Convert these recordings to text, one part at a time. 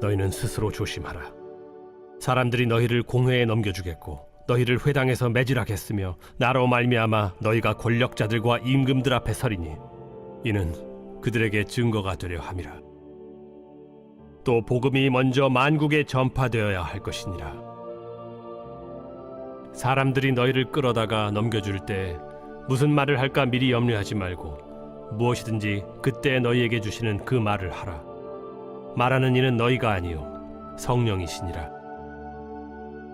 너희는 스스로 조심하라. 사람들이 너희를 공회에 넘겨주겠고 너희를 회당에서 매질하겠으며 나로 말미암아 너희가 권력자들과 임금들 앞에 서리니 이는 그들에게 증거가 되려 함이라. 또 복음이 먼저 만국에 전파되어야 할 것이니라. 사람들이 너희를 끌어다가 넘겨줄 때 무슨 말을 할까 미리 염려하지 말고 무엇이든지 그때 너희에게 주시는 그 말을 하라. 말하는 이는 너희가 아니요 성령이시니라.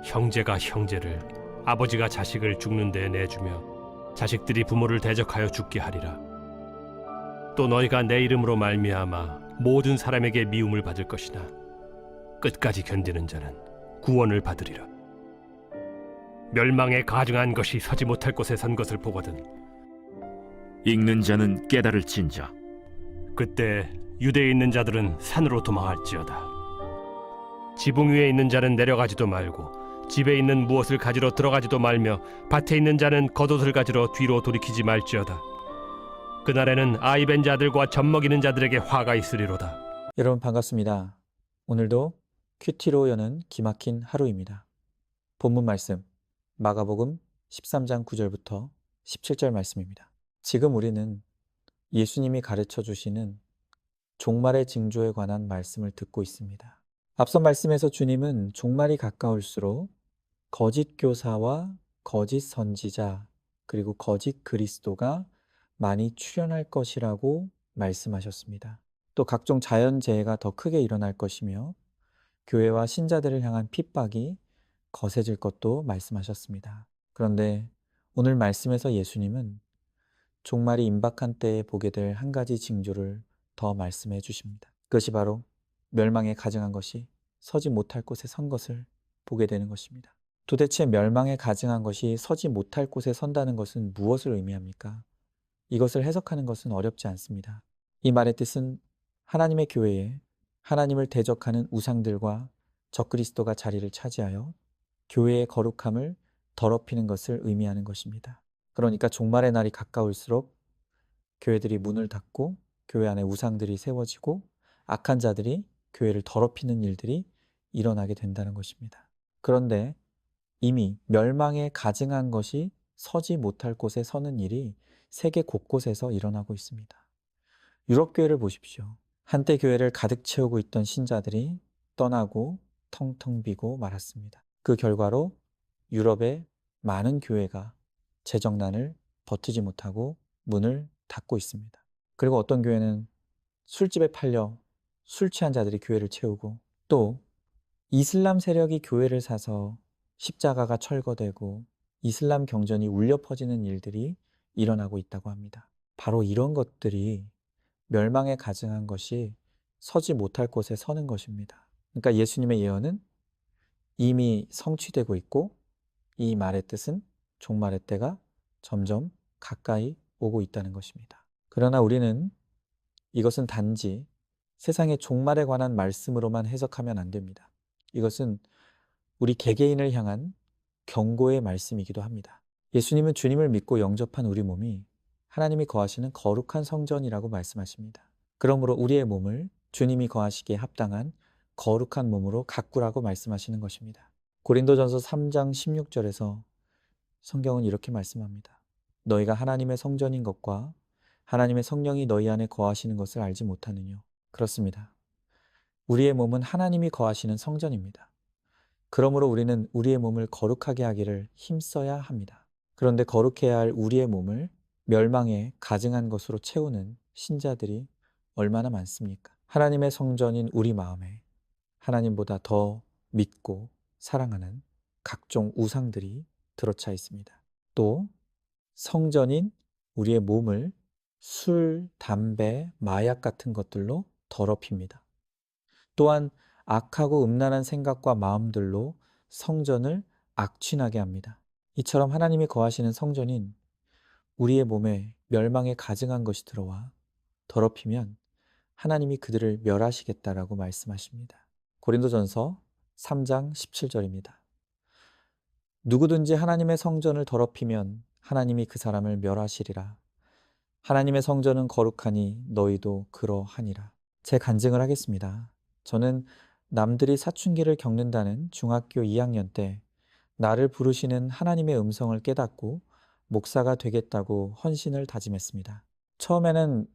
형제가 형제를, 아버지가 자식을 죽는 데 내주며 자식들이 부모를 대적하여 죽게 하리라. 또 너희가 내 이름으로 말미암아 모든 사람에게 미움을 받을 것이나 끝까지 견디는 자는 구원을 받으리라. 멸망에 가증한 것이 서지 못할 곳에 선 것을 보거든 읽는 자는 깨달을진저. 그때 유대에 있는 자들은 산으로 도망할지어다. 지붕 위에 있는 자는 내려가지도 말고 집에 있는 무엇을 가지러 들어가지도 말며 밭에 있는 자는 겉옷을 가지러 뒤로 돌이키지 말지어다. 그날에는 아이 벤 자들과 젖먹이는 자들에게 화가 있으리로다. 여러분 반갑습니다. 오늘도 큐티로 여는 기막힌 하루입니다. 본문 말씀 마가복음 13장 9절부터 17절 말씀입니다. 지금 우리는 예수님이 가르쳐 주시는 종말의 징조에 관한 말씀을 듣고 있습니다. 앞서 말씀에서 주님은 종말이 가까울수록 거짓 교사와 거짓 선지자 그리고 거짓 그리스도가 많이 출현할 것이라고 말씀하셨습니다. 또 각종 자연재해가 더 크게 일어날 것이며 교회와 신자들을 향한 핍박이 거세질 것도 말씀하셨습니다. 그런데 오늘 말씀에서 예수님은 종말이 임박한 때에 보게 될 한 가지 징조를 더 말씀해 주십니다. 그것이 바로 멸망에 가증한 것이 서지 못할 곳에 선 것을 보게 되는 것입니다. 도대체 멸망에 가증한 것이 서지 못할 곳에 선다는 것은 무엇을 의미합니까? 이것을 해석하는 것은 어렵지 않습니다. 이 말의 뜻은 하나님의 교회에 하나님을 대적하는 우상들과 적그리스도가 자리를 차지하여 교회의 거룩함을 더럽히는 것을 의미하는 것입니다. 그러니까 종말의 날이 가까울수록 교회들이 문을 닫고 교회 안에 우상들이 세워지고 악한 자들이 교회를 더럽히는 일들이 일어나게 된다는 것입니다. 그런데 이미 멸망에 가증한 것이 서지 못할 곳에 서는 일이 세계 곳곳에서 일어나고 있습니다. 유럽 교회를 보십시오. 한때 교회를 가득 채우고 있던 신자들이 떠나고 텅텅 비고 말았습니다. 그 결과로 유럽의 많은 교회가 재정난을 버티지 못하고 문을 닫고 있습니다. 그리고 어떤 교회는 술집에 팔려 술 취한 자들이 교회를 채우고 또 이슬람 세력이 교회를 사서 십자가가 철거되고 이슬람 경전이 울려 퍼지는 일들이 일어나고 있다고 합니다. 바로 이런 것들이 멸망에 가증한 것이 서지 못할 곳에 서는 것입니다. 그러니까 예수님의 예언은 이미 성취되고 있고 이 말의 뜻은 종말의 때가 점점 가까이 오고 있다는 것입니다. 그러나 우리는 이것은 단지 세상의 종말에 관한 말씀으로만 해석하면 안 됩니다. 이것은 우리 개개인을 향한 경고의 말씀이기도 합니다. 예수님은 주님을 믿고 영접한 우리 몸이 하나님이 거하시는 거룩한 성전이라고 말씀하십니다. 그러므로 우리의 몸을 주님이 거하시기에 합당한 거룩한 몸으로 가꾸라고 말씀하시는 것입니다. 고린도전서 3장 16절에서 성경은 이렇게 말씀합니다. 너희가 하나님의 성전인 것과 하나님의 성령이 너희 안에 거하시는 것을 알지 못하느뇨. 그렇습니다. 우리의 몸은 하나님이 거하시는 성전입니다. 그러므로 우리는 우리의 몸을 거룩하게 하기를 힘써야 합니다. 그런데 거룩해야 할 우리의 몸을 멸망에 가증한 것으로 채우는 신자들이 얼마나 많습니까? 하나님의 성전인 우리 마음에 하나님보다 더 믿고 사랑하는 각종 우상들이 들어차 있습니다. 또 성전인 우리의 몸을 술, 담배, 마약 같은 것들로 더럽힙니다. 또한 악하고 음란한 생각과 마음들로 성전을 악취나게 합니다. 이처럼 하나님이 거하시는 성전인 우리의 몸에 멸망에 가증한 것이 들어와 더럽히면 하나님이 그들을 멸하시겠다라고 말씀하십니다. 고린도전서 3장 17절입니다. 누구든지 하나님의 성전을 더럽히면 하나님이 그 사람을 멸하시리라. 하나님의 성전은 거룩하니 너희도 그러하니라. 제 간증을 하겠습니다. 저는 남들이 사춘기를 겪는다는 중학교 2학년 때 나를 부르시는 하나님의 음성을 깨닫고 목사가 되겠다고 헌신을 다짐했습니다. 처음에는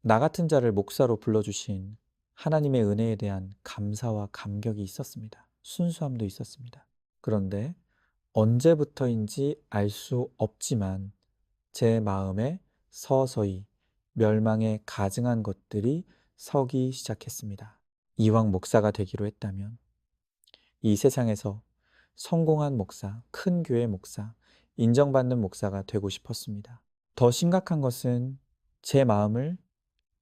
나 같은 자를 목사로 불러주신 하나님의 은혜에 대한 감사와 감격이 있었습니다. 순수함도 있었습니다. 그런데 언제부터인지 알 수 없지만 제 마음에 서서히 멸망에 가증한 것들이 서기 시작했습니다. 이왕 목사가 되기로 했다면 이 세상에서 성공한 목사, 큰 교회 목사, 인정받는 목사가 되고 싶었습니다. 더 심각한 것은 제 마음을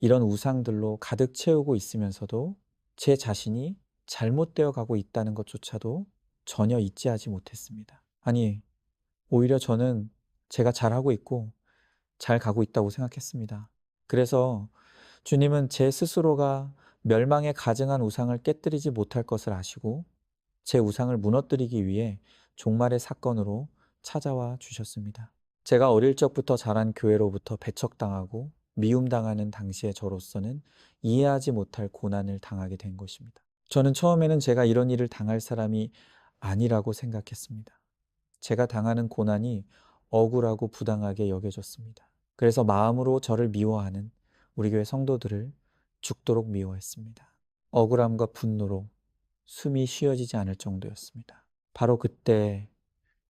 이런 우상들로 가득 채우고 있으면서도 제 자신이 잘못되어 가고 있다는 것조차도 전혀 인지하지 못했습니다. 아니, 오히려 저는 제가 잘하고 있고 잘 가고 있다고 생각했습니다. 그래서 주님은 제 스스로가 멸망에 가증한 우상을 깨뜨리지 못할 것을 아시고 제 우상을 무너뜨리기 위해 종말의 사건으로 찾아와 주셨습니다. 제가 어릴 적부터 자란 교회로부터 배척당하고 미움당하는 당시의 저로서는 이해하지 못할 고난을 당하게 된 것입니다. 저는 처음에는 제가 이런 일을 당할 사람이 아니라고 생각했습니다. 제가 당하는 고난이 억울하고 부당하게 여겨졌습니다. 그래서 마음으로 저를 미워하는 우리 교회 성도들을 죽도록 미워했습니다. 억울함과 분노로 숨이 쉬어지지 않을 정도였습니다. 바로 그때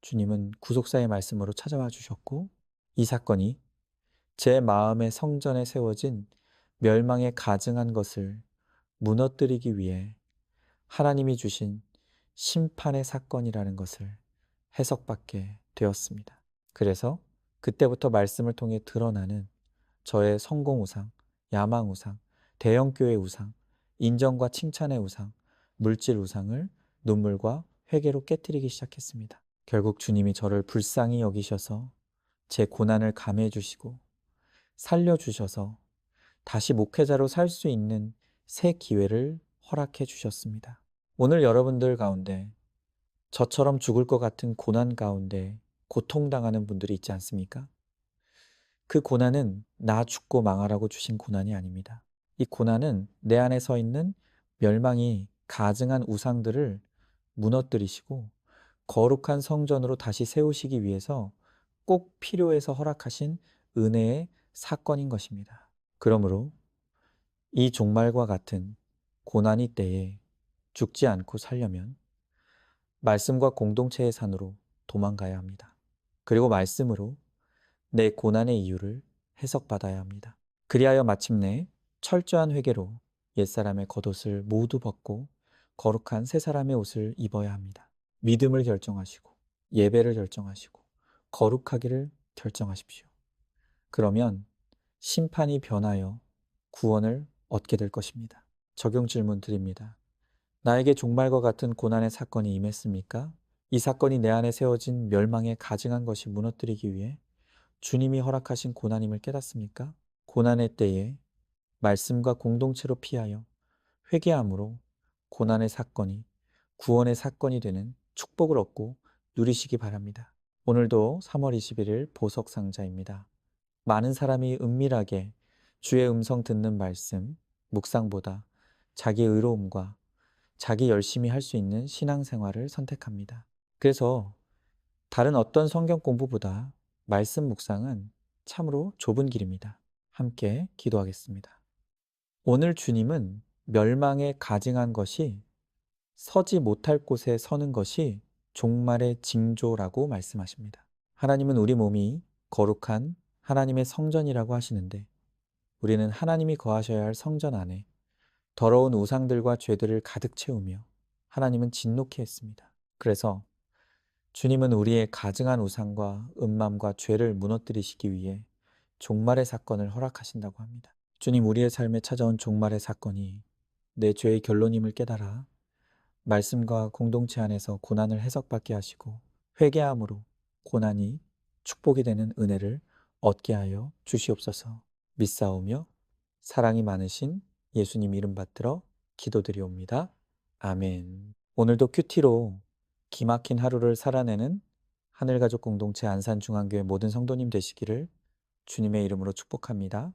주님은 구속사의 말씀으로 찾아와 주셨고 이 사건이 제 마음의 성전에 세워진 멸망에 가증한 것을 무너뜨리기 위해 하나님이 주신 심판의 사건이라는 것을 해석받게 되었습니다. 그래서 그때부터 말씀을 통해 드러나는 저의 성공 우상, 야망 우상, 대형교회 우상, 인정과 칭찬의 우상, 물질 우상을 눈물과 회개로 깨뜨리기 시작했습니다. 결국 주님이 저를 불쌍히 여기셔서 제 고난을 감해 주시고 살려주셔서 다시 목회자로 살 수 있는 새 기회를 허락해 주셨습니다. 오늘 여러분들 가운데 저처럼 죽을 것 같은 고난 가운데 고통당하는 분들이 있지 않습니까? 그 고난은 나 죽고 망하라고 주신 고난이 아닙니다. 이 고난은 내 안에 서 있는 멸망이 가증한 우상들을 무너뜨리시고 거룩한 성전으로 다시 세우시기 위해서 꼭 필요해서 허락하신 은혜의 사건인 것입니다. 그러므로 이 종말과 같은 고난이 때에 죽지 않고 살려면 말씀과 공동체의 산으로 도망가야 합니다. 그리고 말씀으로 내 고난의 이유를 해석받아야 합니다. 그리하여 마침내 철저한 회개로 옛사람의 겉옷을 모두 벗고 거룩한 새 사람의 옷을 입어야 합니다. 믿음을 결정하시고 예배를 결정하시고 거룩하기를 결정하십시오. 그러면 심판이 변하여 구원을 얻게 될 것입니다. 적용 질문 드립니다. 나에게 종말과 같은 고난의 사건이 임했습니까? 이 사건이 내 안에 세워진 멸망에 가증한 것이 무너뜨리기 위해 주님이 허락하신 고난임을 깨닫습니까? 고난의 때에 말씀과 공동체로 피하여 회개함으로 고난의 사건이 구원의 사건이 되는 축복을 얻고 누리시기 바랍니다. 오늘도 3월 21일 보석상자입니다. 많은 사람이 은밀하게 주의 음성 듣는 말씀, 묵상보다 자기 의로움과 자기 열심히 할 수 있는 신앙생활을 선택합니다. 그래서 다른 어떤 성경 공부보다 말씀 묵상은 참으로 좁은 길입니다. 함께 기도하겠습니다. 오늘 주님은 멸망에 가증한 것이 서지 못할 곳에 서는 것이 종말의 징조라고 말씀하십니다. 하나님은 우리 몸이 거룩한 하나님의 성전이라고 하시는데 우리는 하나님이 거하셔야 할 성전 안에 더러운 우상들과 죄들을 가득 채우며 하나님은 진노케 했습니다. 그래서 주님은 우리의 가증한 우상과 음맘과 죄를 무너뜨리시기 위해 종말의 사건을 허락하신다고 합니다. 주님, 우리의 삶에 찾아온 종말의 사건이 내 죄의 결론임을 깨달아 말씀과 공동체 안에서 고난을 해석받게 하시고 회개함으로 고난이 축복이 되는 은혜를 얻게 하여 주시옵소서. 믿사오며 사랑이 많으신 예수님 이름 받들어 기도드리옵니다. 아멘. 오늘도 큐티로 기막힌 하루를 살아내는 하늘가족 공동체 안산중앙교회 모든 성도님 되시기를 주님의 이름으로 축복합니다.